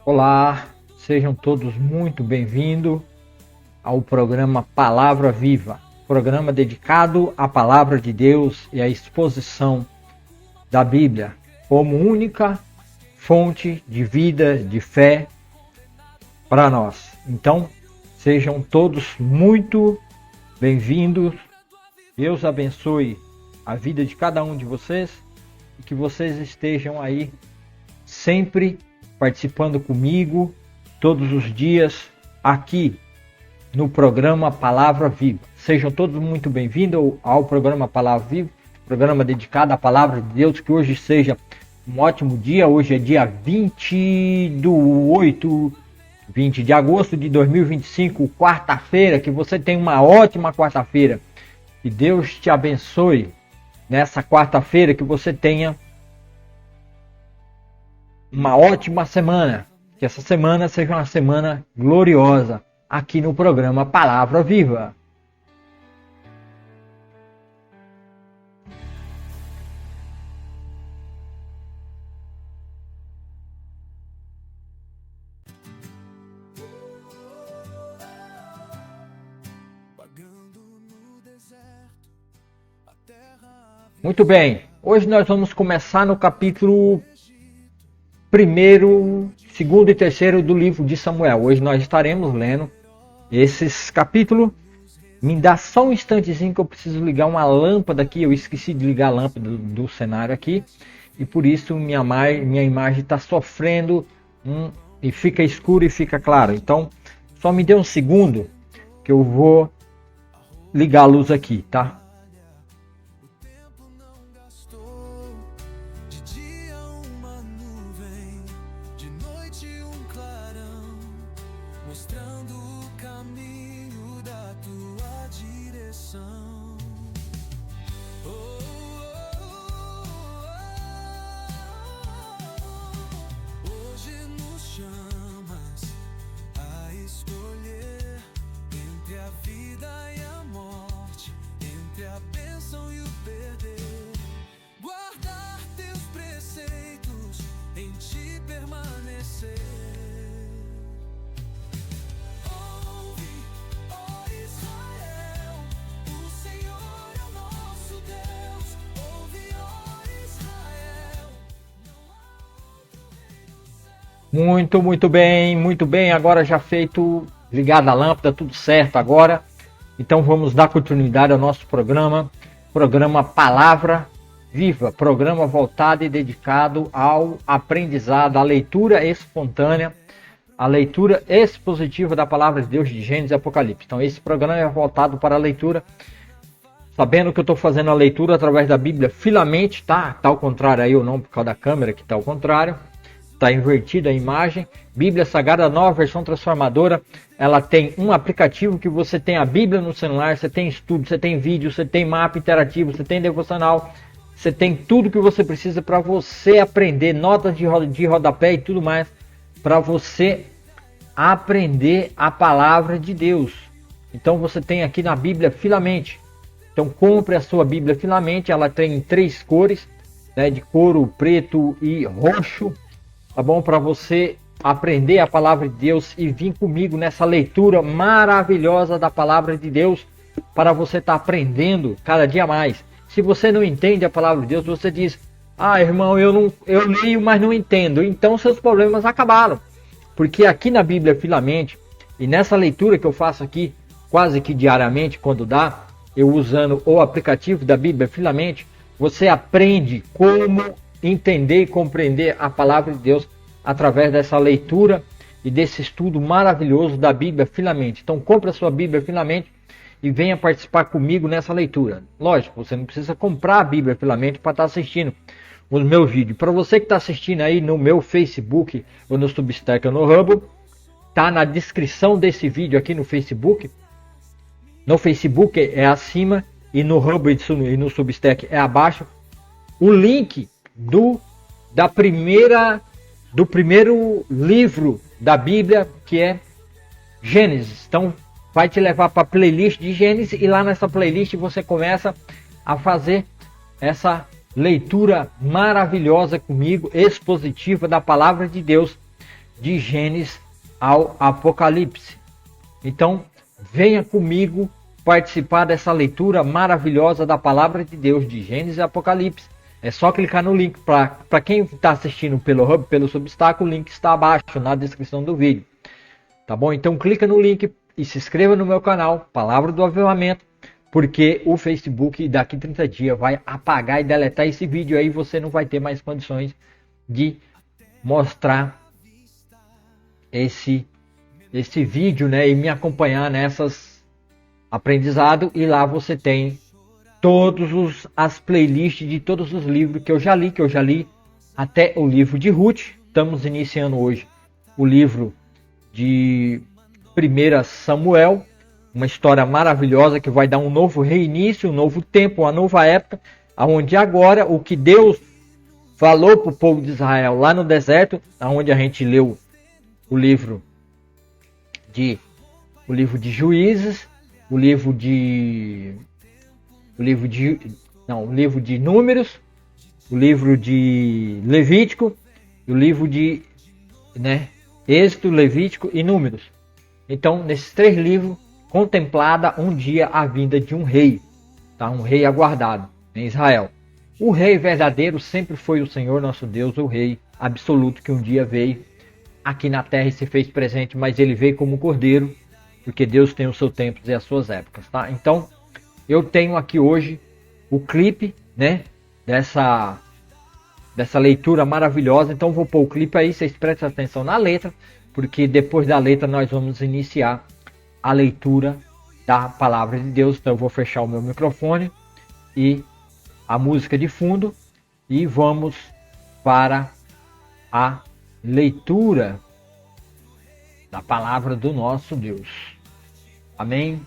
Olá, sejam todos muito bem-vindos ao programa Palavra Viva, programa dedicado à Palavra de Deus e à exposição da Bíblia como única fonte de vida, de fé para nós. Então, sejam todos muito bem-vindos. Deus abençoe a vida de cada um de vocês e que vocês estejam aí sempre participando comigo todos os dias aqui no programa Palavra Viva. Sejam todos muito bem-vindos ao programa Palavra Viva, programa dedicado à Palavra de Deus. Que hoje seja um ótimo dia. Hoje é dia 20 de agosto de 2025, quarta-feira. Que você tenha uma ótima quarta-feira. Que Deus te abençoe nessa quarta-feira, que você tenha uma ótima semana, que essa semana seja uma semana gloriosa aqui no programa Palavra Viva. Muito bem, hoje nós vamos começar no capítulo 1º, 2º e 3º do livro de Samuel. Hoje nós estaremos lendo esses capítulos. Me dá só um instantezinho que eu preciso ligar uma lâmpada aqui. Eu esqueci de ligar a lâmpada do cenário aqui. E por isso minha imagem está sofrendo e fica escuro e fica claro. Então só me dê um segundo que eu vou ligar a luz aqui, tá? Muito bem. Agora já feito, ligada a lâmpada, tudo certo agora. Então vamos dar continuidade ao nosso programa Palavra Viva, programa voltado e dedicado ao aprendizado, à leitura espontânea, à leitura expositiva da Palavra de Deus de Gênesis e Apocalipse. Então esse programa é voltado para a leitura, sabendo que eu estou fazendo a leitura através da Bíblia Filamente, tá ao contrário aí ou não, por causa da câmera que está ao contrário. Está invertida a imagem. Bíblia Sagrada, nova versão transformadora. Ela tem um aplicativo que você tem a Bíblia no celular, você tem estudo, você tem vídeo, você tem mapa interativo, você tem devocional, você tem tudo que você precisa para você aprender, notas de rodapé e tudo mais, para você aprender a palavra de Deus. Então você tem aqui na Bíblia Filamente. Então compre a sua Bíblia Filamente, ela tem 3 cores, né, de couro, preto e roxo. Tá bom? Para você aprender a palavra de Deus e vir comigo nessa leitura maravilhosa da palavra de Deus, para você estar aprendendo cada dia mais. Se você não entende a palavra de Deus, você diz: ah, irmão, eu leio, mas não entendo. Então seus problemas acabaram. Porque aqui na Bíblia Filamente, e nessa leitura que eu faço aqui quase que diariamente, quando dá, eu usando o aplicativo da Bíblia Filamente, você aprende como entender e compreender a palavra de Deus através dessa leitura e desse estudo maravilhoso da Bíblia Filamente. Então compre a sua Bíblia Filamente e venha participar comigo nessa leitura. Lógico, você não precisa comprar a Bíblia Filamente para estar assistindo os meus vídeos. Para você que está assistindo aí no meu Facebook ou no Substack ou no Hubble, tá na descrição desse vídeo aqui no Facebook. No Facebook é acima e no Hubble e no Substack é abaixo. O link do primeiro livro da Bíblia, que é Gênesis. Então vai te levar para a playlist de Gênesis, e lá nessa playlist você começa a fazer essa leitura maravilhosa comigo, expositiva da palavra de Deus, de Gênesis ao Apocalipse. Então, venha comigo participar dessa leitura maravilhosa da palavra de Deus de Gênesis e Apocalipse. É só clicar no link. Para quem está assistindo pelo Hub, pelo Substack, o link está abaixo na descrição do vídeo. Tá bom? Então clica no link e se inscreva no meu canal, Palavra do Avivamento, porque o Facebook daqui 30 dias vai apagar e deletar esse vídeo aí, você não vai ter mais condições de mostrar esse vídeo, né, e me acompanhar nessas aprendizado. E lá você tem todos as playlists de todos os livros que eu já li até o livro de Ruth. Estamos iniciando hoje o livro de 1 Samuel, uma história maravilhosa que vai dar um novo reinício, um novo tempo, uma nova época, onde agora o que Deus falou para o povo de Israel lá no deserto, onde a gente leu o livro de Juízes, o livro de Números, o livro de Levítico, o livro de Êxodo, Levítico e Números. Então, nesses 3 livros, contemplada um dia a vinda de um rei, tá? Um rei aguardado em Israel. O rei verdadeiro sempre foi o Senhor nosso Deus, o rei absoluto que um dia veio aqui na terra e se fez presente, mas ele veio como cordeiro, porque Deus tem o seu tempo e as suas épocas, tá? Então, eu tenho aqui hoje o clipe, né, dessa leitura maravilhosa. Então vou pôr o clipe aí, vocês prestem atenção na letra, porque depois da letra nós vamos iniciar a leitura da palavra de Deus. Então eu vou fechar o meu microfone e a música de fundo e vamos para a leitura da palavra do nosso Deus. Amém?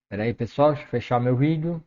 Espera aí, pessoal, deixa eu fechar meu vídeo.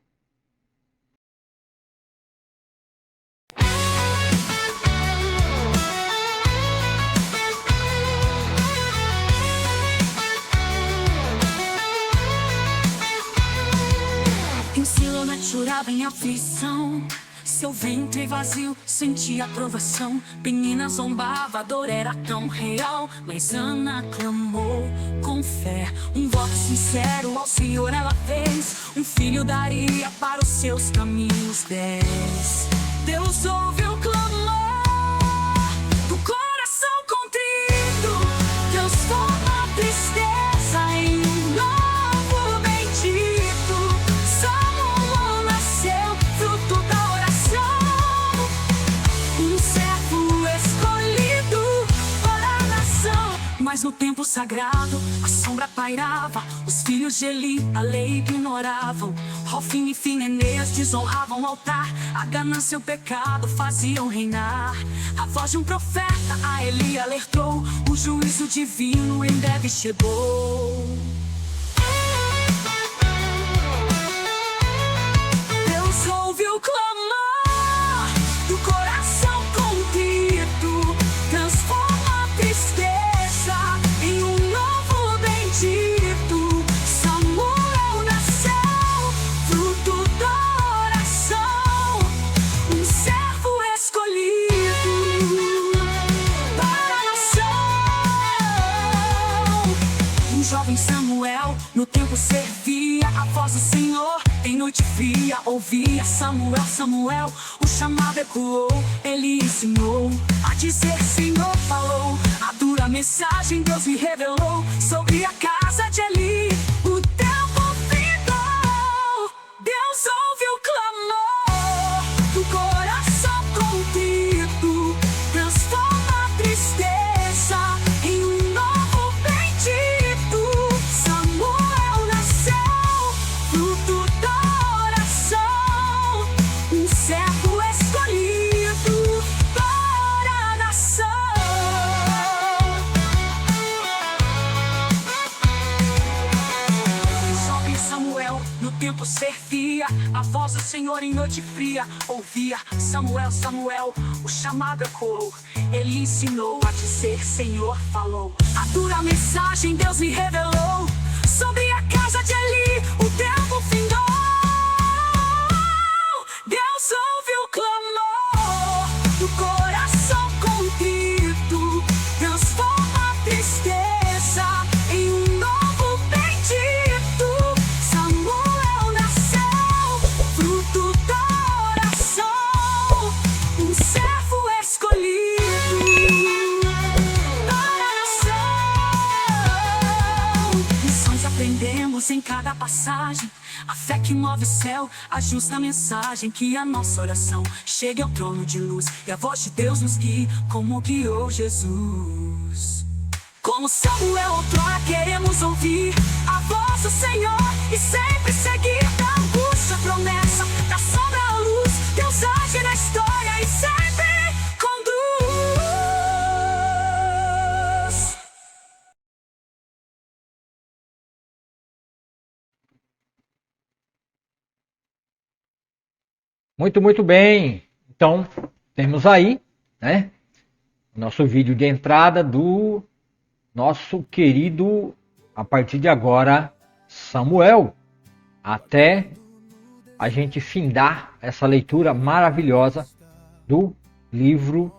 Em Silonete chorava em aflição, seu ventre vazio sentia provação. Penina zombava, a dor era tão real, mas Ana clamou com fé. Um voto sincero ao Senhor ela fez, um filho daria para os seus caminhos 10. Deus ouve o clamor do coração contrito, Deus forma a tristeza em um novo bendito. Samuel nasceu, fruto da oração, um servo escolhido para a nação. Mas no templo sagrado a sombra pairava, os filhos de Eli a lei ignoravam. Hofni e Fineneas desonravam o altar, a ganância e o pecado faziam reinar. A voz de um profeta a Eli alertou, o juízo divino em breve chegou. Deus ouve o clamor do coração contrito, transforma a tristeza em um novo bendito. Samuel nasceu, fruto da oração, um servo escolhido para a nação. Um jovem Samuel no templo servia a voz do Senhor. Em noite fria ouvia Samuel, Samuel. O chamado ecoou, ele ensinou a dizer Senhor falou. A dura mensagem Deus me revelou sobre a casa de Eli. O tempo findou, Deus ouve o clamor do coração contrito, transforma a tristeza em um novo bendito. Samuel nasceu, fruto da oração, um servo escolhido para a nação. Jovem Samuel no templo servia a voz do Senhor em noite fria ouvia Samuel, Samuel. O chamado ecoou, ele ensinou a dizer Senhor falou. A dura mensagem Deus me revelou sobre a casa de Eli, o tempo findou. Deus ouve o clamor do coração contrito, transforma a tristeza em um novo bendito. Samuel nasceu, fruto da oração, um servo escolhido para a nação. Lições aprendemos em cada passagem, a fé que move o céu, a justa mensagem, que a nossa oração chegue ao trono de luz e a voz de Deus nos guie como guiou Jesus. Como Samuel outrora queremos ouvir a voz do Senhor e sempre seguir da angústia a promessa, da sombra à luz. Deus age na história e sempre conduz. Muito bem. Então, temos aí, né, nosso vídeo de entrada do nosso querido, a partir de agora, Samuel, até a gente findar essa leitura maravilhosa do livro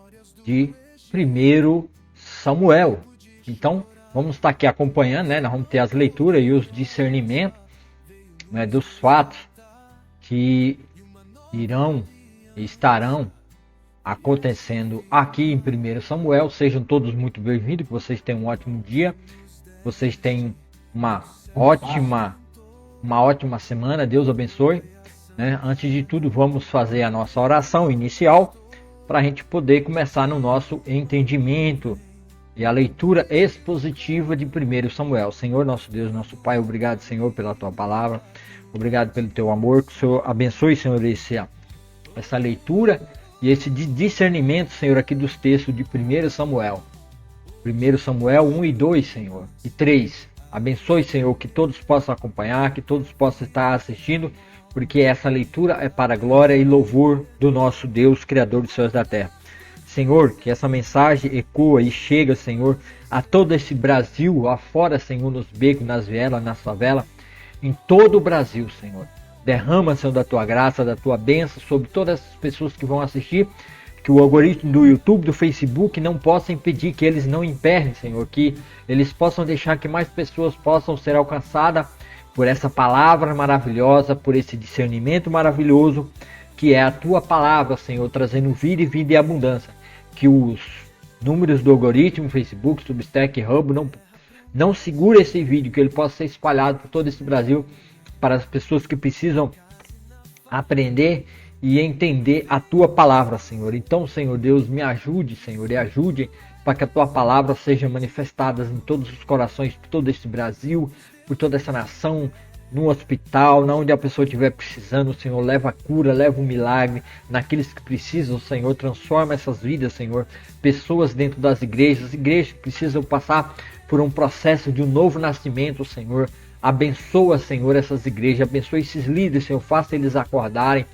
de 1 Samuel. Então, vamos estar aqui acompanhando, né? Nós vamos ter as leituras e os discernimentos, né, dos fatos que irão e estarão acontecendo aqui em 1 Samuel. Sejam todos muito bem-vindos, que vocês tenham um ótimo dia, vocês tenham uma ótima semana, Deus abençoe, né? Antes de tudo, vamos fazer a nossa oração inicial para a gente poder começar no nosso entendimento e a leitura expositiva de 1 Samuel. Senhor, nosso Deus, nosso Pai, obrigado, Senhor, pela Tua palavra, obrigado pelo Teu amor, que o Senhor abençoe, Senhor, essa leitura e esse discernimento, Senhor, aqui dos textos de 1 Samuel. 1 Samuel 1 e 2, Senhor, e 3. Abençoe, Senhor, que todos possam acompanhar, que todos possam estar assistindo, porque essa leitura é para a glória e louvor do nosso Deus, Criador dos céus e da terra. Senhor, que essa mensagem ecoa e chega, Senhor, a todo esse Brasil, afora, Senhor, nos becos, nas vielas, nas favelas, em todo o Brasil, Senhor. Derrama, Senhor, da Tua graça, da Tua bênção sobre todas as pessoas que vão assistir, que o algoritmo do YouTube, do Facebook não possa impedir, que eles não imperem, Senhor, que eles possam deixar que mais pessoas possam ser alcançadas por essa palavra maravilhosa, por esse discernimento maravilhoso, que é a Tua palavra, Senhor, trazendo vida e vida e abundância. Que os números do algoritmo, Facebook, Substack, Hub, não segure esse vídeo, que ele possa ser espalhado por todo esse Brasil, para as pessoas que precisam aprender e entender a Tua palavra, Senhor. Então, Senhor Deus, me ajude, Senhor, e ajude para que a Tua palavra seja manifestada em todos os corações de todo esse Brasil, por toda essa nação, no hospital, onde a pessoa estiver precisando, Senhor, leva a cura, leva o milagre naqueles que precisam, Senhor, transforma essas vidas, Senhor, pessoas dentro das igrejas que precisam passar por um processo de um novo nascimento, Senhor. Abençoa, Senhor, essas igrejas, abençoa esses líderes, Senhor, faça eles acordarem,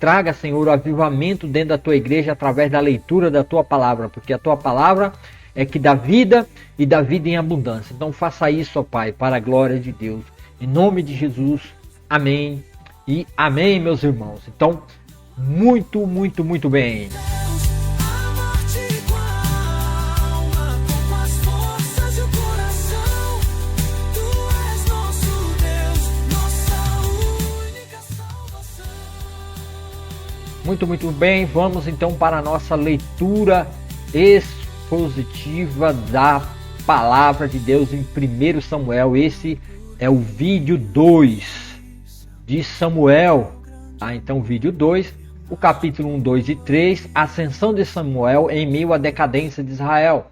traga, Senhor, o avivamento dentro da Tua igreja através da leitura da Tua palavra, porque a Tua palavra é que dá vida e dá vida em abundância. Então faça isso, ó Pai, para a glória de Deus. Em nome de Jesus, amém e amém, meus irmãos. Então, muito bem. Muito bem, vamos então para a nossa leitura expositiva da palavra de Deus em 1 Samuel. Esse é o vídeo 2 de Samuel, tá? Então, vídeo 2, o capítulo 1, 2 e 3, ascensão de Samuel em meio à decadência de Israel.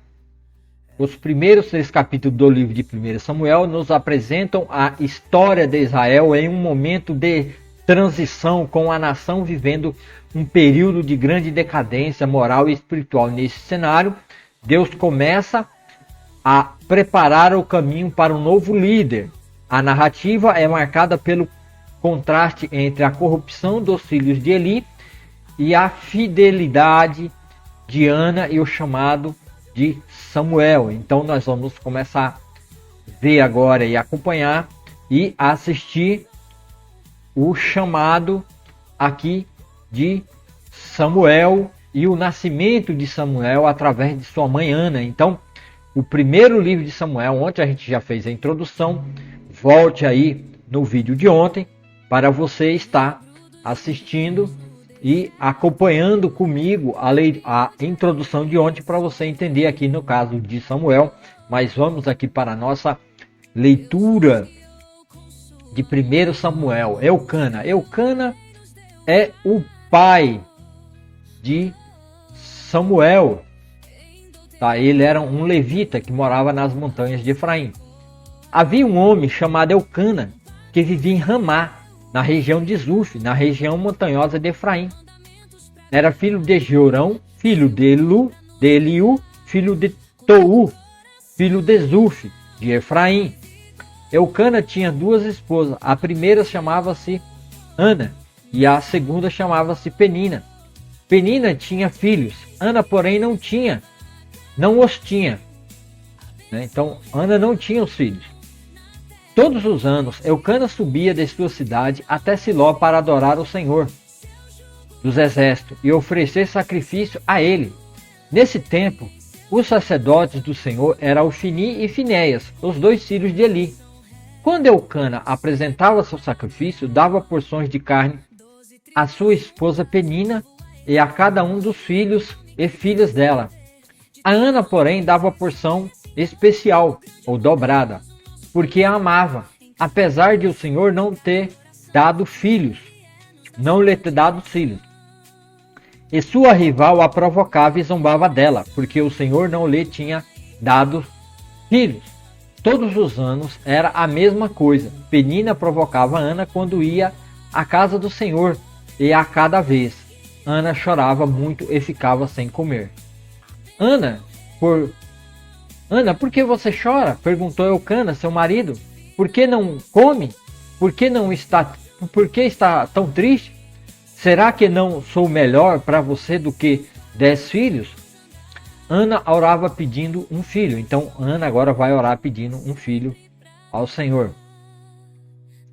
Os primeiros 3 capítulos do livro de 1 Samuel nos apresentam a história de Israel em um momento de transição, com a nação vivendo um período de grande decadência moral e espiritual. Nesse cenário, Deus começa a preparar o caminho para um novo líder. A narrativa é marcada pelo contraste entre a corrupção dos filhos de Eli e a fidelidade de Ana e o chamado de Samuel. Então nós vamos começar a ver agora e acompanhar e assistir o chamado aqui de Samuel e o nascimento de Samuel através de sua mãe Ana. Então, o primeiro livro de Samuel, ontem a gente já fez a introdução, volte aí no vídeo de ontem para você estar assistindo e acompanhando comigo a introdução de ontem para você entender aqui no caso de Samuel. Mas vamos aqui para a nossa leitura de 1 Samuel. Eucana. Eucana é o pai de Samuel. Tá? Ele era um levita que morava nas montanhas de Efraim. Havia um homem chamado Eucana que vivia em Ramá, na região de Zuf, na região montanhosa de Efraim. Era filho de Jorão, filho de Eliú, filho de Tou, filho de Zuf, de Efraim. Eucana tinha duas esposas. A primeira chamava-se Ana e a segunda chamava-se Penina. Penina tinha filhos, Ana, porém, não os tinha. Então, Ana não tinha os filhos. Todos os anos, Eucana subia de sua cidade até Siló para adorar o Senhor dos Exércitos e oferecer sacrifício a ele. Nesse tempo, os sacerdotes do Senhor eram Ofni e Finéias, os dois filhos de Eli. Quando Eucana apresentava seu sacrifício, dava porções de carne à sua esposa Penina e a cada um dos filhos e filhas dela. A Ana, porém, dava porção especial, ou dobrada, porque a amava, apesar de o Senhor não ter dado filhos, não lhe ter dado filhos. E sua rival a provocava e zombava dela, porque o Senhor não lhe tinha dado filhos. Todos os anos era a mesma coisa. Penina provocava Ana quando ia à casa do Senhor, e a cada vez Ana chorava muito e ficava sem comer. Ana, por que você chora? Perguntou Eucana, seu marido. Por que não come? Por que está tão triste? Será que não sou melhor para você do que 10 filhos? Ana orava pedindo um filho. Então Ana agora vai orar pedindo um filho ao Senhor.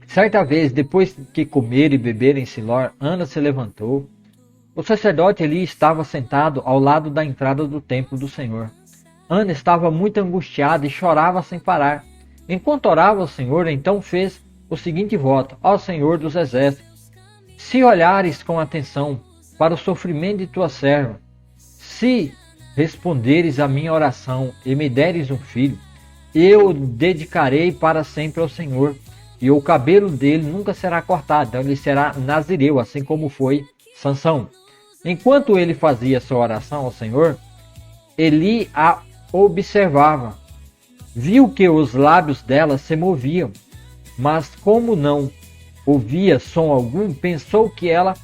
Certa vez, depois que comer e beber em Siló, Ana se levantou. O sacerdote Eli estava sentado ao lado da entrada do templo do Senhor. Ana estava muito angustiada e chorava sem parar. Enquanto orava ao Senhor, então fez o seguinte voto: Ó Senhor dos Exércitos, se olhares com atenção para o sofrimento de tua serva, se responderes à minha oração e me deres um filho, eu o dedicarei para sempre ao Senhor, e o cabelo dele nunca será cortado, então ele será nazireu, assim como foi Sansão. Enquanto ele fazia sua oração ao Senhor, Eli a observava. Viu que os lábios dela se moviam, mas como não ouvia som algum, pensou que ela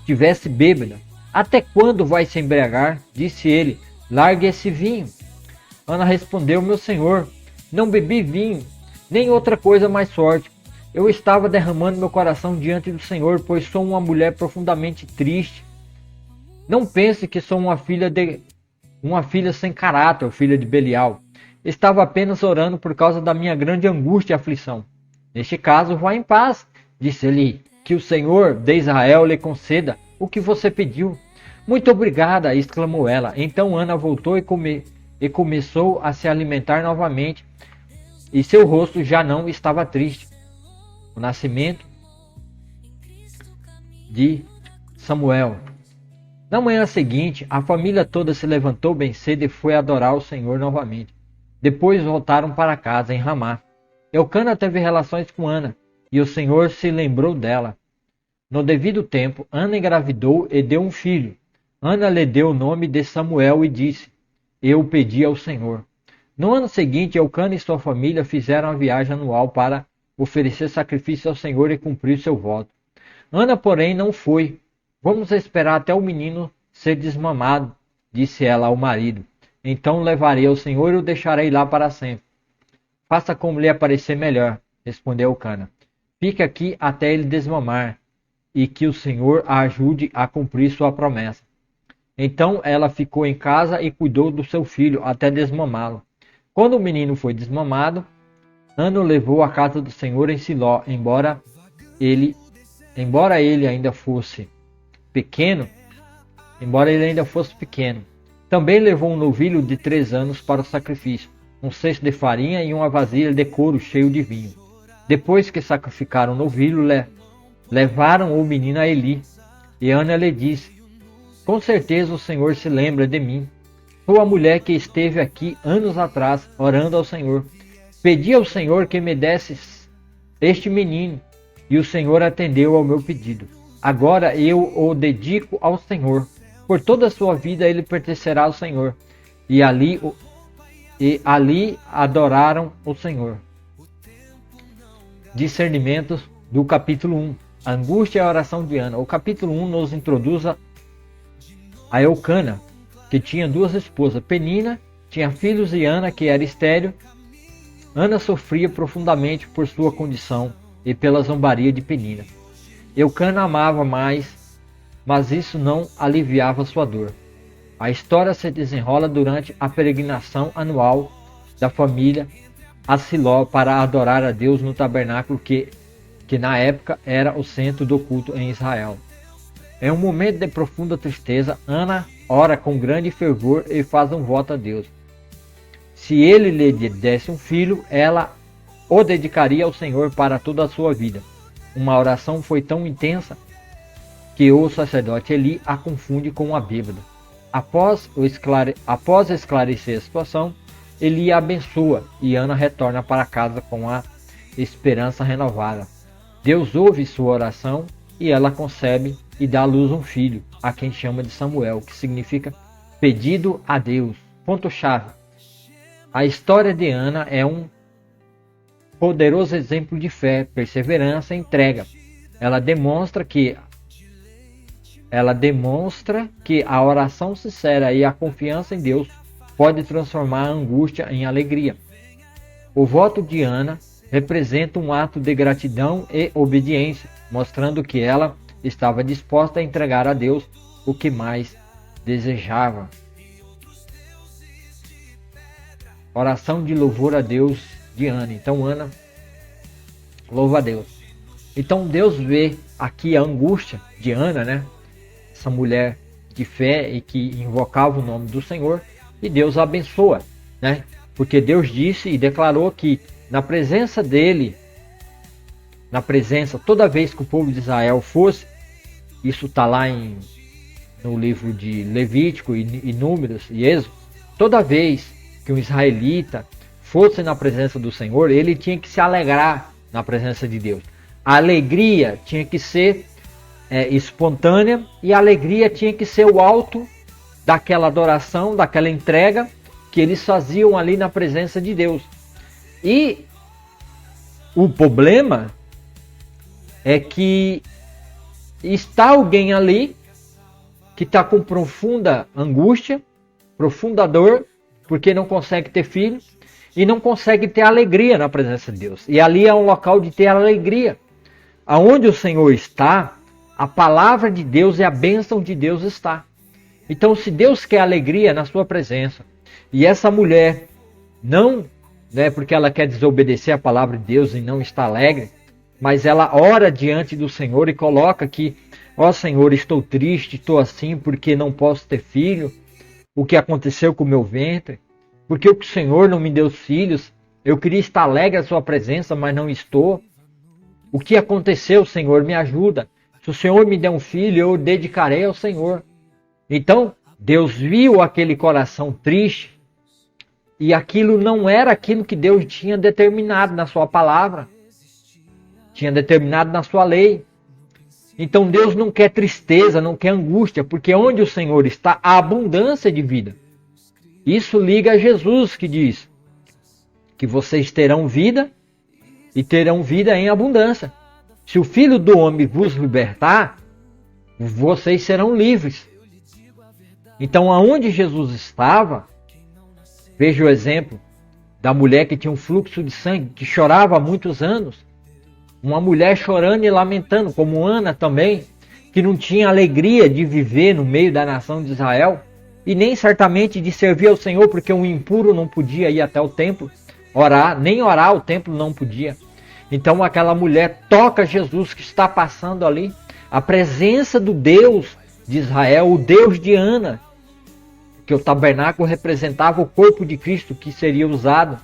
tivesse bêbada. Até quando vai se embriagar? Disse ele. Largue esse vinho. Ana respondeu: meu senhor, não bebi vinho, nem outra coisa mais forte. Eu estava derramando meu coração diante do Senhor, pois sou uma mulher profundamente triste. Não pense que sou uma filha sem caráter, filha de Belial. Estava apenas orando por causa da minha grande angústia e aflição. Neste caso, vá em paz, disse Eli, que o Senhor de Israel lhe conceda o que você pediu. Muito obrigada, exclamou ela. Então Ana voltou e começou a se alimentar novamente, e seu rosto já não estava triste. O nascimento de Samuel. Na manhã seguinte, a família toda se levantou bem cedo e foi adorar o Senhor novamente. Depois voltaram para casa, em Ramá. Eucana teve relações com Ana, e o Senhor se lembrou dela. No devido tempo, Ana engravidou e deu um filho. Ana lhe deu o nome de Samuel e disse: eu pedi ao Senhor. No ano seguinte, Eucana e sua família fizeram a viagem anual para oferecer sacrifício ao Senhor e cumprir seu voto. Ana, porém, não foi. Vamos esperar até o menino ser desmamado, disse ela ao marido. Então levarei ao Senhor e o deixarei lá para sempre. Faça como lhe parecer melhor, respondeu Eucana. Fique aqui até ele desmamar, e que o Senhor a ajude a cumprir sua promessa. Então ela ficou em casa e cuidou do seu filho até desmamá-lo. Quando o menino foi desmamado, Ana o levou à casa do Senhor em Siló, embora ele ainda fosse pequeno. Também levou um novilho de 3 anos para o sacrifício, um cesto de farinha e uma vasilha de couro cheio de vinho. Depois que sacrificaram o novilho, levaram o menino a Eli. E Ana lhe disse: com certeza o Senhor se lembra de mim. Sou a mulher que esteve aqui anos atrás, orando ao Senhor. Pedi ao Senhor que me desse este menino, e o Senhor atendeu ao meu pedido. Agora eu o dedico ao Senhor. Por toda a sua vida ele pertencerá ao Senhor. E ali adoraram o Senhor. Discernimentos do capítulo 1. A angústia e a oração de Ana. O capítulo 1 nos introduz a Eucana, que tinha 2 esposas. Penina tinha filhos e Ana, que era estéril. Ana sofria profundamente por sua condição e pela zombaria de Penina. Eucana amava mais, mas isso não aliviava sua dor. A história se desenrola durante a peregrinação anual da família a Siló para adorar a Deus no tabernáculo que na época era o centro do culto em Israel. Em um momento de profunda tristeza, Ana ora com grande fervor e faz um voto a Deus. Se ele lhe desse um filho, ela o dedicaria ao Senhor para toda a sua vida. Uma oração foi tão intensa que o sacerdote Eli a confunde com uma bêbada. Após esclarecer a situação, Eli a abençoa e Ana retorna para casa com a esperança renovada. Deus ouve sua oração e ela concebe e dá à luz um filho, a quem chama de Samuel, que significa pedido a Deus. Ponto-chave. A história de Ana é um poderoso exemplo de fé, perseverança e entrega. Ela demonstra que a oração sincera e a confiança em Deus pode transformar a angústia em alegria. O voto de Ana representa um ato de gratidão e obediência, mostrando que ela estava disposta a entregar a Deus o que mais desejava. Oração de louvor a Deus de Ana. Então Ana louva a Deus. Então Deus vê aqui a angústia de Ana, né? Essa mulher de fé e que invocava o nome do Senhor, e Deus a abençoa, né? Porque Deus disse e declarou que na presença dele, toda vez que o povo de Israel fosse, isso está lá no livro de Levítico e Números e Êxodo, toda vez que um israelita fosse na presença do Senhor, ele tinha que se alegrar na presença de Deus. A alegria tinha que ser espontânea, e a alegria tinha que ser o alto daquela adoração, daquela entrega que eles faziam ali na presença de Deus. E o problema é que está alguém ali que está com profunda angústia, profunda dor, porque não consegue ter filho e não consegue ter alegria na presença de Deus. E ali é um local de ter alegria. Aonde o Senhor está, a palavra de Deus e a bênção de Deus está. Então, se Deus quer alegria na sua presença, e essa mulher não, porque ela quer desobedecer a palavra de Deus e não está alegre, mas ela ora diante do Senhor e coloca que, ó Senhor, estou triste, estou assim porque não posso ter filho, o que aconteceu com o meu ventre, porque o Senhor não me deu filhos, eu queria estar alegre à sua presença, mas não estou. O que aconteceu, Senhor, me ajuda. Se o Senhor me der um filho, eu o dedicarei ao Senhor. Então, Deus viu aquele coração triste, e aquilo não era aquilo que Deus tinha determinado na sua palavra, tinha determinado na sua lei. Então Deus não quer tristeza, não quer angústia, porque onde o Senhor está, há abundância de vida. Isso liga a Jesus, que diz que vocês terão vida e terão vida em abundância. Se o Filho do Homem vos libertar, vocês serão livres. Então, aonde Jesus estava, veja o exemplo da mulher que tinha um fluxo de sangue, que chorava há muitos anos. Uma mulher chorando e lamentando, como Ana também, que não tinha alegria de viver no meio da nação de Israel, e nem certamente de servir ao Senhor, porque um impuro não podia ir até o templo, orar, nem orar o templo não podia. Então aquela mulher toca Jesus que está passando ali, a presença do Deus de Israel, o Deus de Ana, que o tabernáculo representava o corpo de Cristo que seria usado,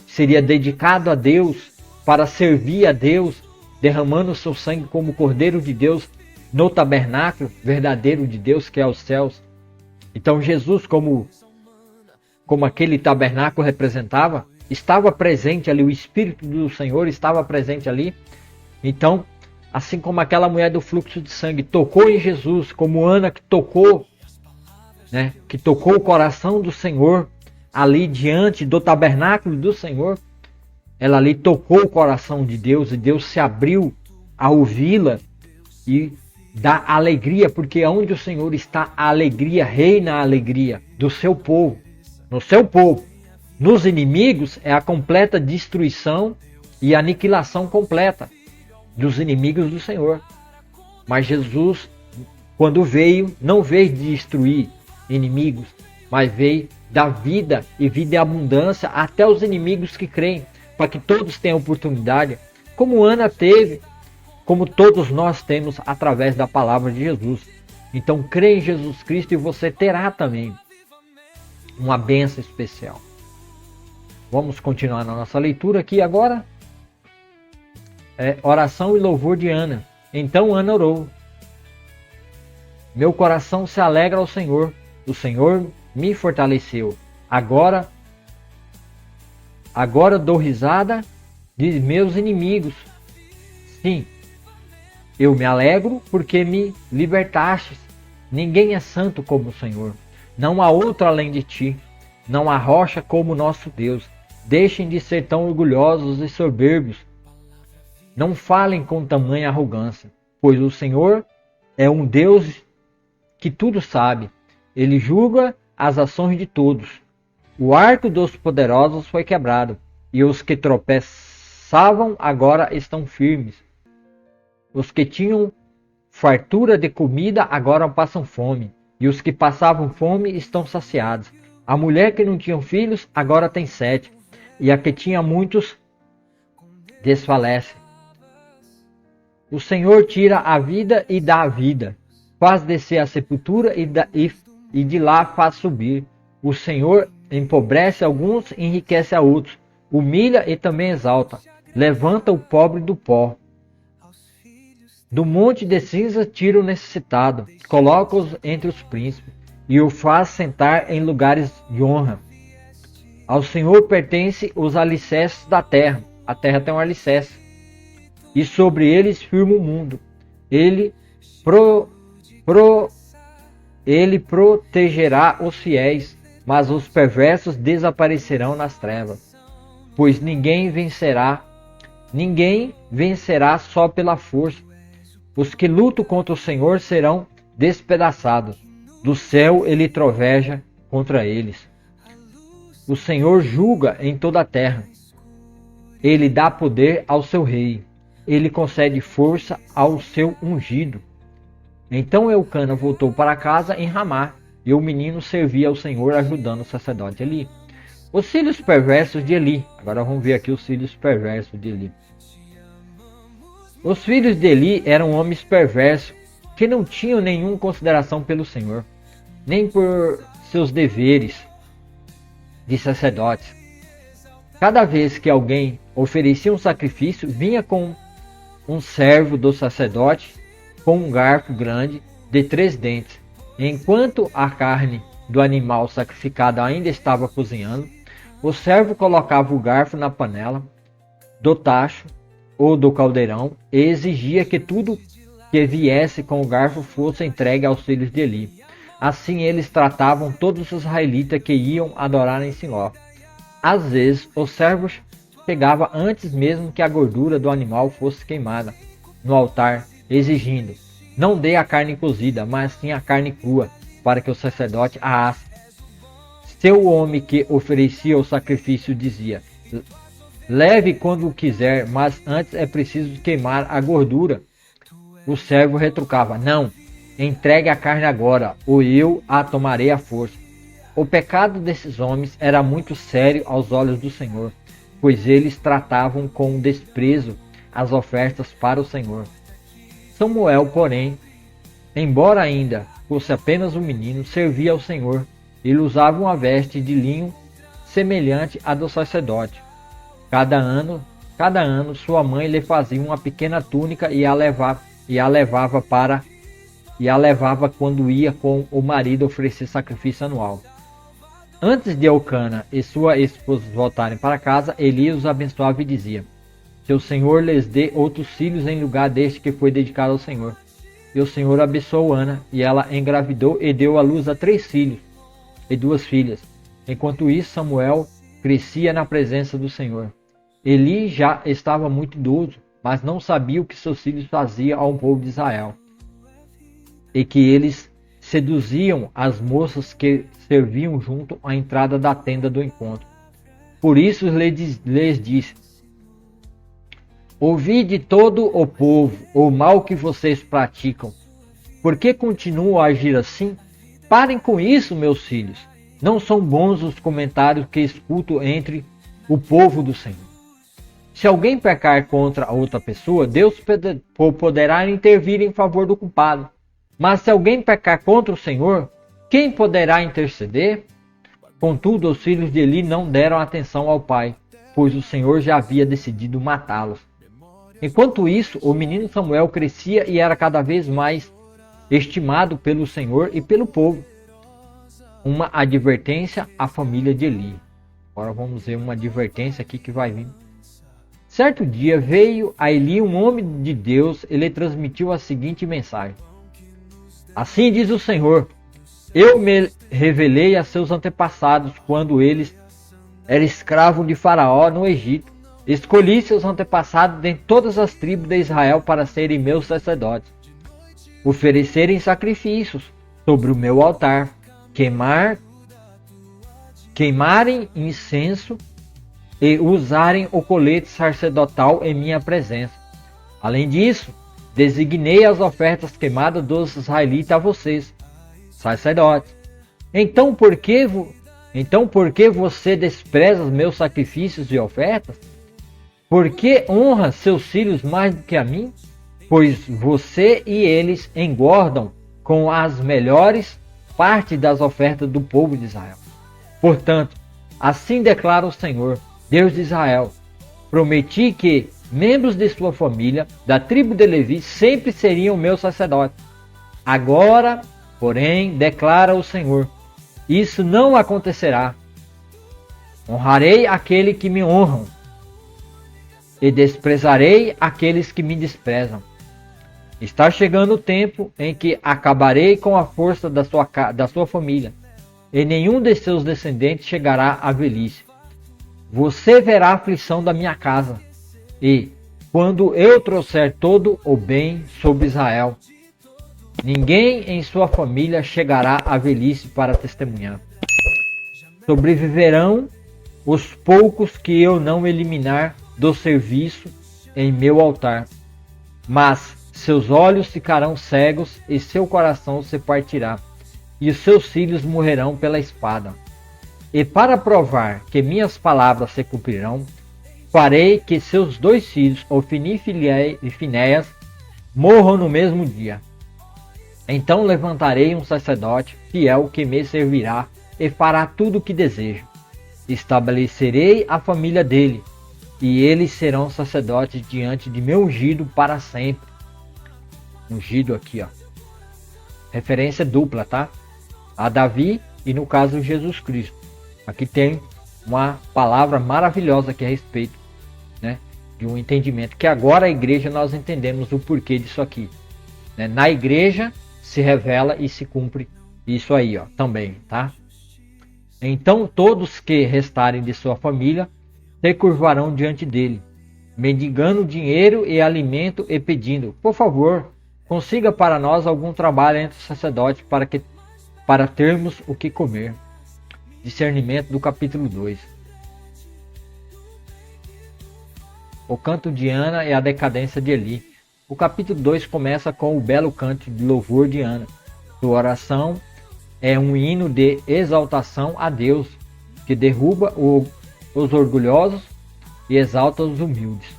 seria dedicado a Deus, para servir a Deus, derramando o seu sangue como Cordeiro de Deus no tabernáculo verdadeiro de Deus que é os céus. Então Jesus, como aquele tabernáculo representava, estava presente ali, o Espírito do Senhor estava presente ali. Então, assim como aquela mulher do fluxo de sangue tocou em Jesus, como Ana que tocou o coração do Senhor ali diante do tabernáculo do Senhor, ela ali tocou o coração de Deus e Deus se abriu a ouvi-la e dá alegria, porque onde o Senhor está, a alegria, reina a alegria do seu povo, no seu povo. Nos inimigos é a completa destruição e aniquilação completa dos inimigos do Senhor. Mas Jesus, quando veio, não veio destruir inimigos, mas veio dar vida e vida em abundância até os inimigos que creem, para que todos tenham oportunidade, como Ana teve, como todos nós temos através da palavra de Jesus. Então crê em Jesus Cristo e você terá também uma bênção especial. Vamos continuar na nossa leitura aqui agora. Oração e louvor de Ana. Então Ana orou: meu coração se alegra ao Senhor, o Senhor me fortaleceu. Agora dou risada de meus inimigos. Sim, eu me alegro porque me libertastes. Ninguém é santo como o Senhor. Não há outro além de ti. Não há rocha como nosso Deus. Deixem de ser tão orgulhosos e soberbos. Não falem com tamanha arrogância, pois o Senhor é um Deus que tudo sabe. Ele julga as ações de todos. O arco dos poderosos foi quebrado, e os que tropeçavam agora estão firmes. Os que tinham fartura de comida agora passam fome, e os que passavam fome estão saciados. A mulher que não tinha filhos agora tem 7, e a que tinha muitos desfalece. O Senhor tira a vida e dá a vida, faz descer a sepultura e de lá faz subir. O Senhor empobrece alguns e enriquece a outros, humilha e também exalta, levanta o pobre do pó. Do monte de cinza tira o necessitado, coloca-os entre os príncipes e o faz sentar em lugares de honra. Ao Senhor pertence os alicerces da terra. A terra tem um alicerce. E sobre eles firma o mundo. Ele protegerá os fiéis, mas os perversos desaparecerão nas trevas. Pois ninguém vencerá só pela força. Os que lutam contra o Senhor serão despedaçados. Do céu ele troveja contra eles. O Senhor julga em toda a terra. Ele dá poder ao seu rei. Ele concede força ao seu ungido. Então Eucana voltou para casa em Ramá, e o menino servia ao Senhor ajudando o sacerdote Eli. Os filhos perversos de Eli. Agora vamos ver aqui os filhos perversos de Eli. Os filhos de Eli eram homens perversos, que não tinham nenhuma consideração pelo Senhor, nem por seus deveres de sacerdotes. Cada vez que alguém oferecia um sacrifício, vinha com um servo do sacerdote com um garfo grande de 3 dentes. Enquanto a carne do animal sacrificado ainda estava cozinhando, o servo colocava o garfo na panela do tacho ou do caldeirão e exigia que tudo que viesse com o garfo fosse entregue aos filhos de Eli. Assim eles tratavam todos os israelitas que iam adorar em Siló. Às vezes, os servos chegavam antes mesmo que a gordura do animal fosse queimada no altar, exigindo: não dê a carne cozida, mas sim a carne crua, para que o sacerdote a asse. Seu homem que oferecia o sacrifício dizia: leve quando quiser, mas antes é preciso queimar a gordura. O servo retrucava: não, entregue a carne agora, ou eu a tomarei à força. O pecado desses homens era muito sério aos olhos do Senhor. pois eles tratavam com desprezo as ofertas para o Senhor. Samuel, porém, embora ainda fosse apenas um menino, servia ao Senhor. Ele usava uma veste de linho semelhante à do sacerdote. Cada ano sua mãe lhe fazia uma pequena túnica e a levava quando ia com o marido oferecer sacrifício anual. Antes de Elcana e sua esposa voltarem para casa, Eli os abençoava e dizia: "Que o Senhor lhes dê outros filhos em lugar deste que foi dedicado ao Senhor." E o Senhor abençoou Ana, e ela engravidou e deu à luz a 3 filhos e 2 filhas. Enquanto isso, Samuel crescia na presença do Senhor. Eli já estava muito idoso, mas não sabia o que seus filhos faziam ao povo de Israel, e que eles seduziam as moças que serviam junto à entrada da tenda do encontro. Por isso lhes disse: "Ouvi de todo o povo o mal que vocês praticam. Por que continuam a agir assim? Parem com isso, meus filhos. Não são bons os comentários que escuto entre o povo do Senhor. Se alguém pecar contra outra pessoa, Deus poderá intervir em favor do culpado. Mas se alguém pecar contra o Senhor, quem poderá interceder?" Contudo, os filhos de Eli não deram atenção ao pai, pois o Senhor já havia decidido matá-los. Enquanto isso, o menino Samuel crescia e era cada vez mais estimado pelo Senhor e pelo povo. Uma advertência à família de Eli. Agora vamos ver uma advertência aqui que vai vir. Certo dia veio a Eli um homem de Deus e lhe transmitiu a seguinte mensagem: "Assim diz o Senhor, eu me revelei a seus antepassados quando eles eram escravos de Faraó no Egito. Escolhi seus antepassados de todas as tribos de Israel para serem meus sacerdotes, oferecerem sacrifícios sobre o meu altar, queimarem incenso e usarem o colete sacerdotal em minha presença. Além disso, designei as ofertas queimadas dos israelitas a vocês, sacerdotes. Então por que você despreza os meus sacrifícios e ofertas? Por que honra seus filhos mais do que a mim? Pois você e eles engordam com as melhores partes das ofertas do povo de Israel. Portanto, assim declara o Senhor, Deus de Israel: prometi que membros de sua família, da tribo de Levi, sempre seriam meus sacerdotes. Agora, porém, declara o Senhor, isso não acontecerá. Honrarei aqueles que me honram e desprezarei aqueles que me desprezam. Está chegando o tempo em que acabarei com a força da sua família, e nenhum de seus descendentes chegará à velhice. Você verá a aflição da minha casa, e, quando eu trouxer todo o bem sobre Israel, ninguém em sua família chegará à velhice para testemunhar. Sobreviverão os poucos que eu não eliminar do serviço em meu altar, mas seus olhos ficarão cegos e seu coração se partirá, e os seus filhos morrerão pela espada. E para provar que minhas palavras se cumprirão, farei que seus 2 filhos, Ofni e Finéias, morram no mesmo dia. Então levantarei um sacerdote fiel que me servirá e fará tudo o que desejo. Estabelecerei a família dele, e eles serão sacerdotes diante de meu ungido para sempre. Ungido aqui, ó. Referência dupla, tá? A Davi e no caso Jesus Cristo. Aqui tem uma palavra maravilhosa aqui a respeito, né, de um entendimento que agora a igreja nós entendemos o porquê disso aqui, né? Na igreja se revela e se cumpre isso aí, ó, também, tá? Então todos que restarem de sua família se curvarão diante dele, mendigando dinheiro e alimento e pedindo: por favor, consiga para nós algum trabalho entre os sacerdotes para termos o que comer. Discernimento do capítulo 2. O canto de Ana e a decadência de Eli. O capítulo 2 começa com o belo canto de louvor de Ana. Sua oração é um hino de exaltação a Deus, que derruba os orgulhosos e exalta os humildes,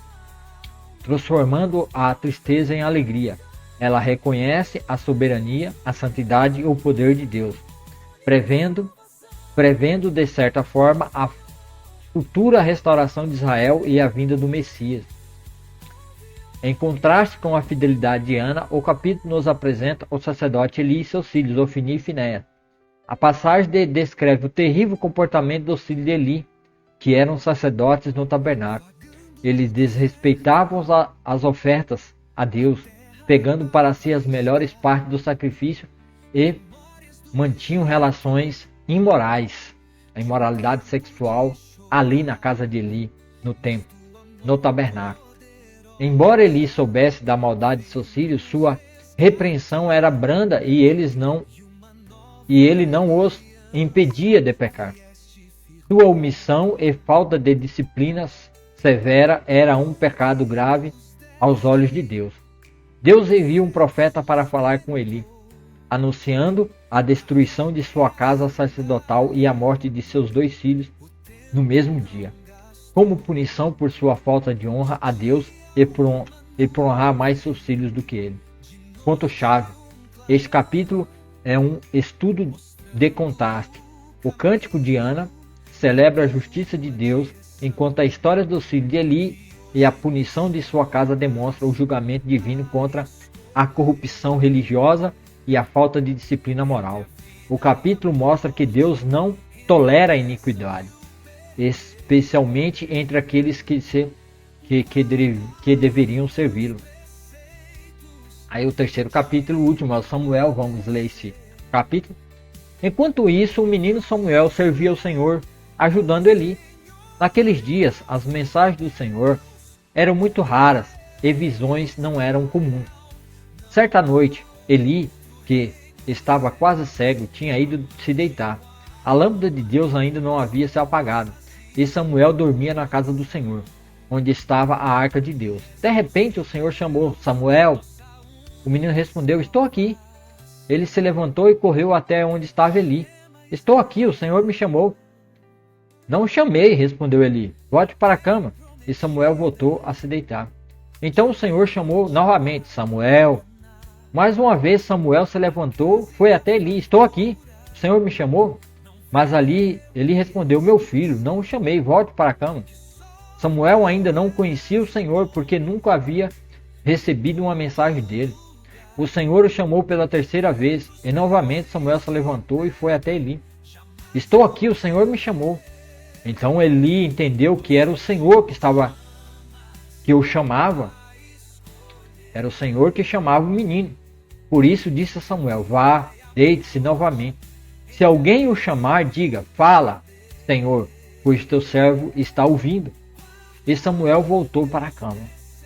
transformando a tristeza em alegria. Ela reconhece a soberania, a santidade e o poder de Deus, prevendo de certa forma a futura restauração de Israel e a vinda do Messias. Em contraste com a fidelidade de Ana, o capítulo nos apresenta o sacerdote Eli e seus filhos, Ofni e Finéias. A passagem descreve o terrível comportamento dos filhos de Eli, que eram sacerdotes no tabernáculo. Eles desrespeitavam as ofertas a Deus, pegando para si as melhores partes do sacrifício e mantinham relações imorais, a imoralidade sexual, ali na casa de Eli, no templo, no tabernáculo. Embora Eli soubesse da maldade de seus filhos, sua repreensão era branda e ele não os impedia de pecar. Sua omissão e falta de disciplina severa era um pecado grave aos olhos de Deus. Deus envia um profeta para falar com Eli, anunciando a destruição de sua casa sacerdotal e a morte de seus 2 filhos no mesmo dia, como punição por sua falta de honra a Deus e por honrar mais seus filhos do que ele. Ponto-chave: este capítulo é um estudo de contraste. O cântico de Ana celebra a justiça de Deus, enquanto a história dos filhos de Eli e a punição de sua casa demonstra o julgamento divino contra a corrupção religiosa e a falta de disciplina moral. O capítulo mostra que Deus não tolera a iniquidade, especialmente entre aqueles que deveriam servi-lo. Aí o terceiro capítulo, o último, é o Samuel. Vamos ler esse capítulo. Enquanto isso, o menino Samuel servia ao Senhor, ajudando Eli. Naqueles dias, as mensagens do Senhor eram muito raras e visões não eram comuns. Certa noite, Eli, que estava quase cego, tinha ido se deitar. A lâmpada de Deus ainda não havia se apagado, e Samuel dormia na casa do Senhor, onde estava a arca de Deus. De repente o Senhor chamou: Samuel. O menino respondeu: estou aqui. Ele se levantou e correu até onde estava Eli. Estou aqui, o Senhor me chamou. Não o chamei, respondeu Eli. Volte para a cama. E Samuel voltou a se deitar. Então o Senhor chamou novamente: Samuel. Mais uma vez Samuel se levantou, foi até Eli. Estou aqui, o Senhor me chamou. Mas ali ele respondeu: meu filho, não o chamei, volte para a cama. Samuel ainda não conhecia o Senhor, porque nunca havia recebido uma mensagem dele. O Senhor o chamou pela terceira vez, e novamente Samuel se levantou e foi até Eli. Estou aqui, o Senhor me chamou. Então Eli entendeu que era o Senhor que o chamava. Era o Senhor que chamava o menino. Por isso disse a Samuel: vá, deite-se novamente. Se alguém o chamar, diga: fala, Senhor, pois teu servo está ouvindo. E Samuel voltou para a cama.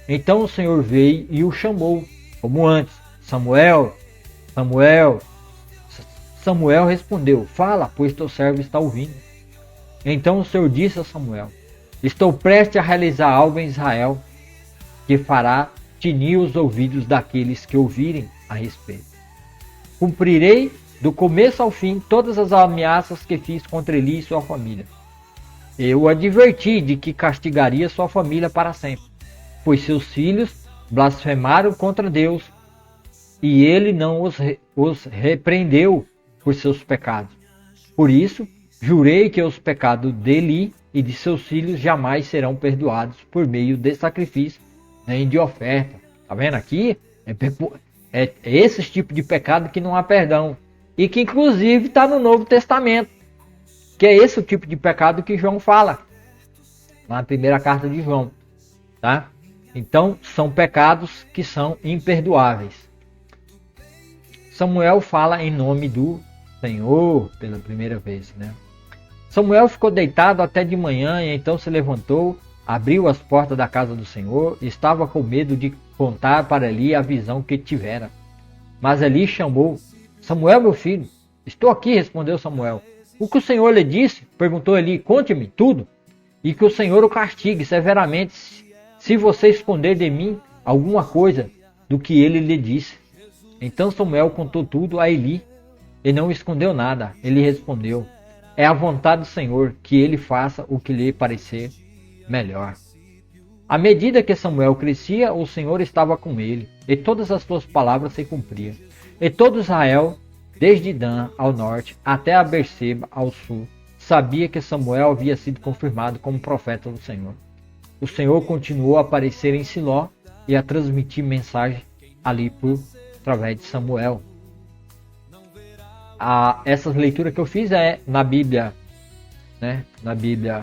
Então o Senhor veio e o chamou, como antes: Samuel, Samuel. Samuel respondeu: fala, pois teu servo está ouvindo. Então o Senhor disse a Samuel: estou prestes a realizar algo em Israel, que fará tinir os ouvidos daqueles que ouvirem a respeito. Cumprirei do começo ao fim todas as ameaças que fiz contra Eli e sua família. Eu o adverti de que castigaria sua família para sempre, pois seus filhos blasfemaram contra Deus, e ele não os repreendeu por seus pecados. Por isso, jurei que os pecados de Eli e de seus filhos jamais serão perdoados por meio de sacrifício, nem de oferta. Tá vendo aqui? É esse tipo de pecado que não há perdão. E que inclusive está no Novo Testamento. Que é esse o tipo de pecado que João fala. Na primeira carta de João. Tá? Então, são pecados que são imperdoáveis. Samuel fala em nome do Senhor pela primeira vez, né? Samuel ficou deitado até de manhã e então se levantou, abriu as portas da casa do Senhor e estava com medo de contar para Eli a visão que tivera. Mas Eli chamou: Samuel, meu filho. Estou aqui, respondeu Samuel. O que o Senhor lhe disse? Perguntou Eli. Conte-me tudo, e que o Senhor o castigue severamente se você esconder de mim alguma coisa do que ele lhe disse. Então Samuel contou tudo a Eli e não escondeu nada. Ele respondeu: é a vontade do Senhor que ele faça o que lhe parecer melhor. À medida que Samuel crescia, o Senhor estava com ele, e todas as suas palavras se cumpriam. E todo Israel, desde Dan ao norte até a Berseba ao sul, sabia que Samuel havia sido confirmado como profeta do Senhor. O Senhor continuou a aparecer em Siló e a transmitir mensagem ali através de Samuel. Essa leitura que eu fiz é na Bíblia, né? Na Bíblia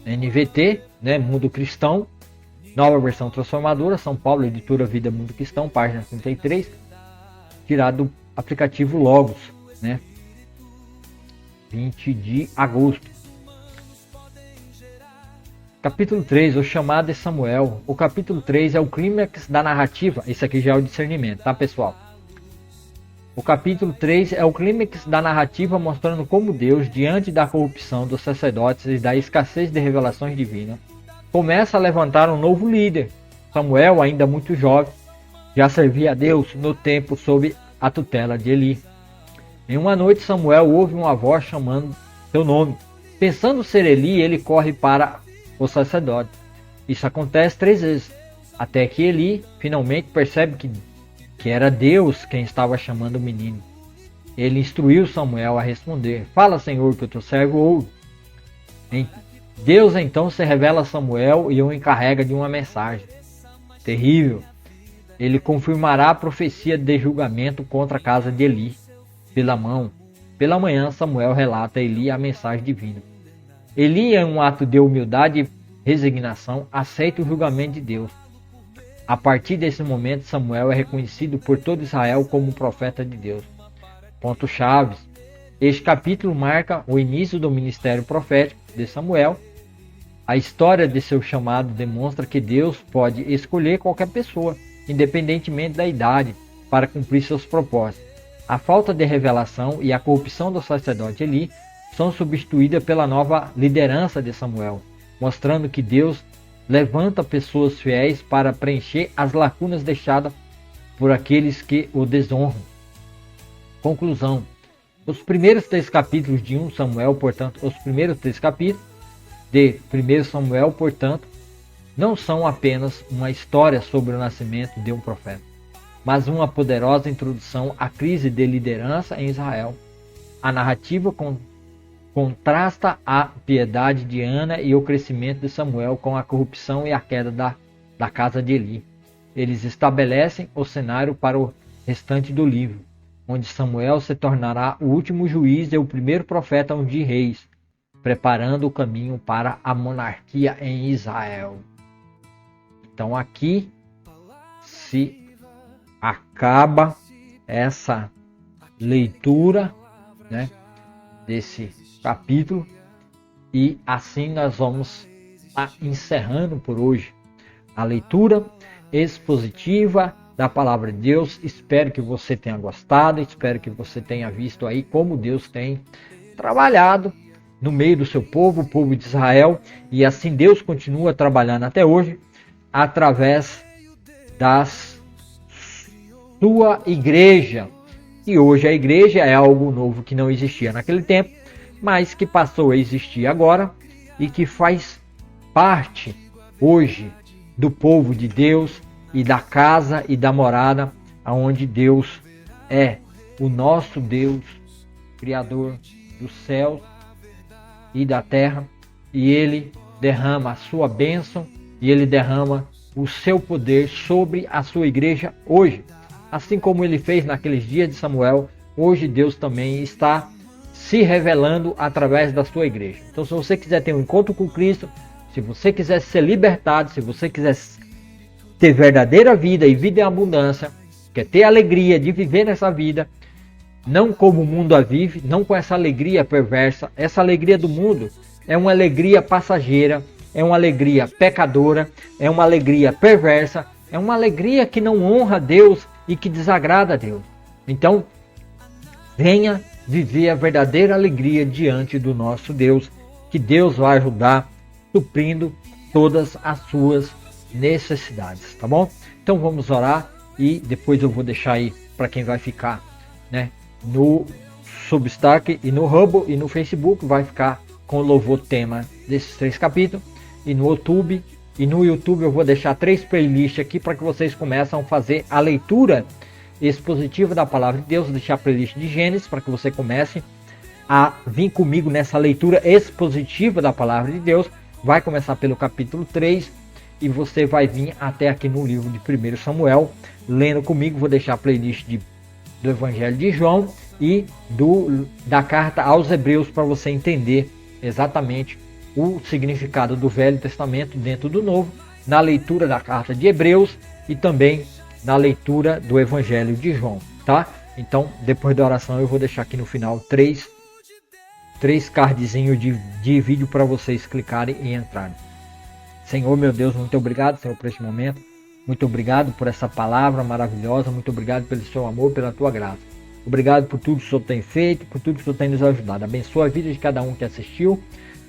NVT, né? Mundo Cristão, nova versão transformadora, São Paulo, editora Vida Mundo Cristão, página 33, tirado do aplicativo Logos, né? 20 de agosto. Capítulo 3, o chamado de Samuel. O capítulo 3 é o clímax da narrativa. Isso aqui já é o discernimento, tá, pessoal? O capítulo 3 é o clímax da narrativa, mostrando como Deus, diante da corrupção dos sacerdotes e da escassez de revelações divinas, começa a levantar um novo líder. Samuel, ainda muito jovem, já servia a Deus no templo sob a tutela de Eli. Em uma noite, Samuel ouve uma voz chamando seu nome. Pensando ser Eli, ele corre para o sacerdote. Isso acontece 3 vezes, até que Eli finalmente percebe que era Deus quem estava chamando o menino. Ele instruiu Samuel a responder: "Fala, Senhor, que o teu servo ouve." Deus então se revela a Samuel e o encarrega de uma mensagem terrível. Ele confirmará a profecia de julgamento contra a casa de Eli. Pela manhã, Samuel relata a Eli a mensagem divina. Eli, em um ato de humildade e resignação, aceita o julgamento de Deus. A partir desse momento, Samuel é reconhecido por todo Israel como profeta de Deus. Pontos-chave. Este capítulo marca o início do ministério profético de Samuel. A história de seu chamado demonstra que Deus pode escolher qualquer pessoa, independentemente da idade, para cumprir seus propósitos. A falta de revelação e a corrupção do sacerdote Eli são substituídas pela nova liderança de Samuel, mostrando que Deus levanta pessoas fiéis para preencher as lacunas deixadas por aqueles que o desonram. Conclusão. Os primeiros 3 capítulos de 1 Samuel, portanto, não são apenas uma história sobre o nascimento de um profeta, mas uma poderosa introdução à crise de liderança em Israel. A narrativa contrasta a piedade de Ana e o crescimento de Samuel com a corrupção e a queda da casa de Eli. Eles estabelecem o cenário para o restante do livro, onde Samuel se tornará o último juiz e o primeiro profeta de reis, preparando o caminho para a monarquia em Israel. Então aqui se acaba essa leitura, né, desse capítulo, e assim nós vamos encerrando por hoje a leitura expositiva da palavra de Deus. Espero que você tenha gostado, espero que você tenha visto aí como Deus tem trabalhado no meio do seu povo, o povo de Israel, e assim Deus continua trabalhando até hoje através da sua igreja. E hoje a igreja é algo novo que não existia naquele tempo, mas que passou a existir agora e que faz parte hoje do povo de Deus e da casa e da morada aonde Deus é o nosso Deus, Criador dos céus e da terra, e Ele derrama a sua bênção e Ele derrama o seu poder sobre a sua igreja hoje. Assim como Ele fez naqueles dias de Samuel, hoje Deus também está se revelando através da sua igreja. Então, se você quiser ter um encontro com Cristo, se você quiser ser libertado, se você quiser ter verdadeira vida e vida em abundância, quer ter alegria de viver nessa vida, não como o mundo a vive, não com essa alegria perversa. Essa alegria do mundo é uma alegria passageira, é uma alegria pecadora, é uma alegria perversa, é uma alegria que não honra a Deus e que desagrada a Deus. Então, venha viver a verdadeira alegria diante do nosso Deus, que Deus vai ajudar suprindo todas as suas necessidades, tá bom? Então vamos orar e depois eu vou deixar aí para quem vai ficar, né, no Substack e no Hubble e no Facebook, vai ficar com o louvor tema desses 3 capítulos, e no YouTube E no YouTube eu vou deixar 3 playlists aqui para que vocês comecem a fazer a leitura expositiva da palavra de Deus. Vou deixar a playlist de Gênesis para que você comece a vir comigo nessa leitura expositiva da palavra de Deus. Vai começar pelo capítulo 3 e você vai vir até aqui no livro de 1 Samuel, lendo comigo. Vou deixar a playlist do Evangelho de João e da carta aos Hebreus para você entender exatamente o significado do Velho Testamento dentro do Novo, na leitura da carta de Hebreus e também na leitura do Evangelho de João, tá? Então, depois da oração eu vou deixar aqui no final três cardzinhos de vídeo para vocês clicarem e entrarem. Senhor, meu Deus, muito obrigado, Senhor, por este momento. Muito obrigado por essa palavra maravilhosa. Muito obrigado pelo seu amor, pela tua graça. Obrigado por tudo que o Senhor tem feito, por tudo que o Senhor tem nos ajudado. Abençoa a vida de cada um que assistiu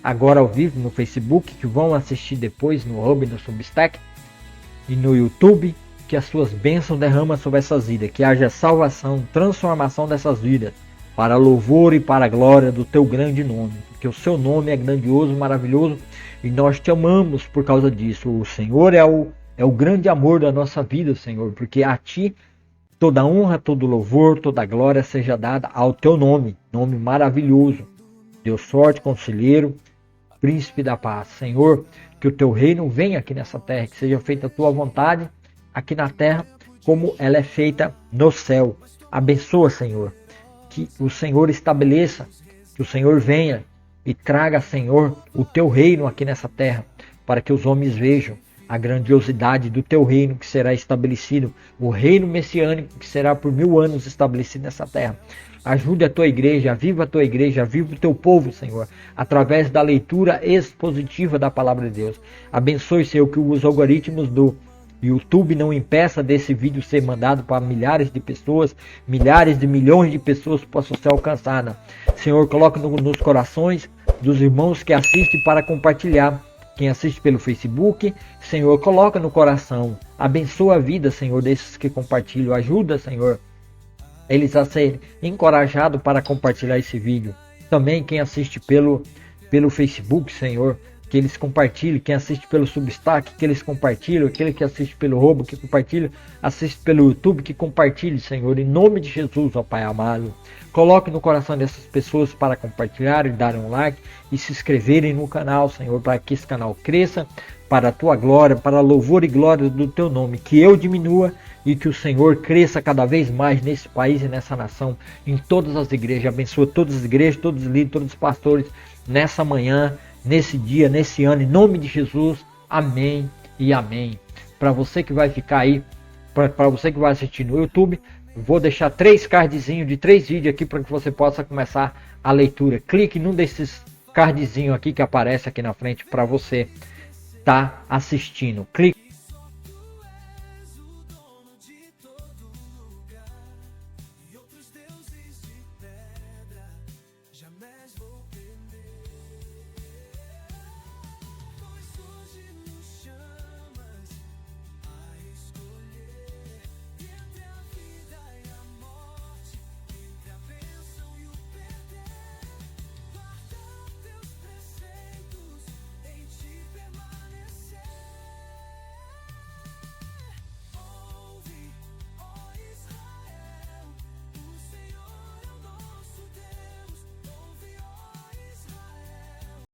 agora ao vivo no Facebook, que vão assistir depois no Hub, no Substack e no YouTube. Que as suas bênçãos derramam sobre essas vidas, que haja salvação, transformação dessas vidas, para louvor e para a glória do teu grande nome, porque o seu nome é grandioso, maravilhoso, e nós te amamos por causa disso. O Senhor é o grande amor da nossa vida, Senhor, porque a ti toda honra, todo louvor, toda glória seja dada ao teu nome maravilhoso, Deus forte, conselheiro, príncipe da paz. Senhor, que o teu reino venha aqui nessa terra, que seja feita a tua vontade aqui na terra, como ela é feita no céu. Abençoa, Senhor, que o Senhor estabeleça, que o Senhor venha e traga, Senhor, o teu reino aqui nessa terra, para que os homens vejam a grandiosidade do teu reino que será estabelecido, o reino messiânico que será por 1000 anos estabelecido nessa terra. Ajude a tua igreja, aviva a tua igreja, aviva o teu povo, Senhor, através da leitura expositiva da palavra de Deus. Abençoe, Senhor, que os algoritmos do YouTube não impeça desse vídeo ser mandado para milhares de pessoas, milhares de milhões de pessoas possam ser alcançadas. Senhor, coloque nos corações dos irmãos que assistem para compartilhar. Quem assiste pelo Facebook, Senhor, coloca no coração. Abençoa a vida, Senhor, desses que compartilham. Ajuda, Senhor, eles a serem encorajados para compartilhar esse vídeo. Também quem assiste pelo Facebook, Senhor, que eles compartilhem. Quem assiste pelo Substack, que eles compartilhem. Aquele que assiste pelo Robo, que compartilha. Assiste pelo YouTube, que compartilhe, Senhor. Em nome de Jesus, ó Pai amado. Coloque no coração dessas pessoas para compartilharem, darem um like e se inscreverem no canal, Senhor, para que esse canal cresça para a tua glória, para a louvor e glória do teu nome. Que eu diminua e que o Senhor cresça cada vez mais nesse país e nessa nação, em todas as igrejas. Abençoa todas as igrejas, todos os líderes, todos os pastores, nessa manhã, nesse dia, nesse ano, em nome de Jesus. Amém e amém. Para você que vai ficar aí, para você que vai assistir no YouTube, vou deixar 3 cardzinhos de 3 vídeos aqui para que você possa começar a leitura. Clique num desses cardzinhos aqui que aparece aqui na frente para você estar assistindo. Clique.